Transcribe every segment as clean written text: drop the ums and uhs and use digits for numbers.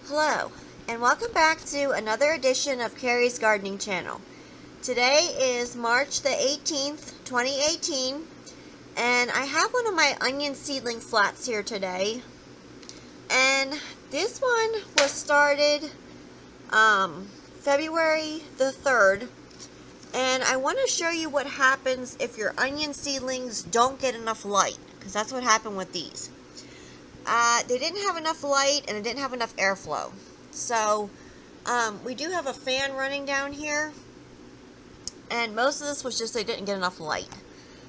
Hello, and welcome back to another edition of Carrie's Gardening Channel. Today is March the 18th, 2018, and I have one of my onion seedling flats here today. And this one was started February the 3rd, and I want to show you what happens if your onion seedlings don't get enough light, because that's what happened with these. They didn't have enough light and it didn't have enough airflow. So we do have a fan running down here, and most of this was just they didn't get enough light.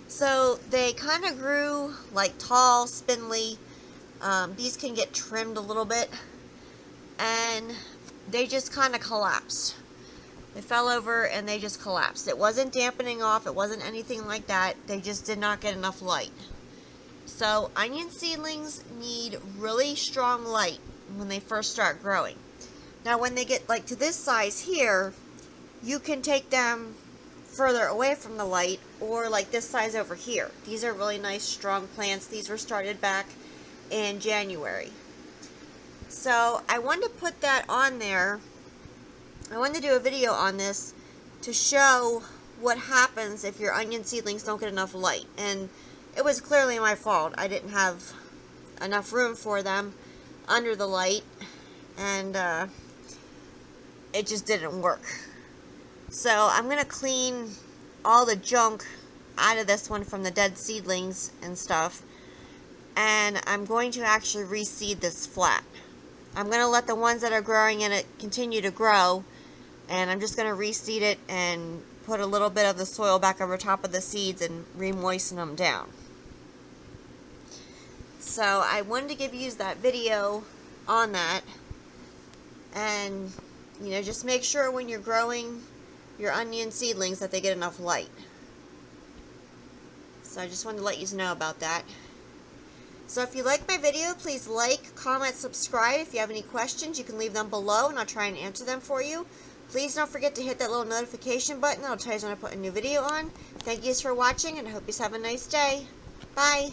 So they kind of grew like tall, spindly. These can get trimmed a little bit, and they just kind of collapsed. They fell over and they just collapsed. It wasn't dampening off, it wasn't anything like that. They just did not get enough light. So onion seedlings need really strong light when they first start growing. Now when they get like to this size here, you can take them further away from the light, or like this size over here. These are really nice strong plants. These were started back in January. So I wanted to put that on there. I wanted to do a video on this to show what happens if your onion seedlings don't get enough light. And it was clearly my fault. I didn't have enough room for them under the light, and it just didn't work. So I'm going to clean all the junk out of this one from the dead seedlings and stuff, and I'm going to actually reseed this flat. I'm going to let the ones that are growing in it continue to grow, and I'm just going to reseed it and put a little bit of the soil back over top of the seeds and re-moisten them down. So I wanted to give you that video on that, and just make sure when you're growing your onion seedlings that they get enough light. So I just wanted to let you know about that. So if you like my video, please like, comment, subscribe. If you have any questions, you can leave them below and I'll try and answer them for you. Please don't forget to hit that little notification button. That'll tell you when I put a new video on. Thank you for watching, and I hope you have a nice day. Bye.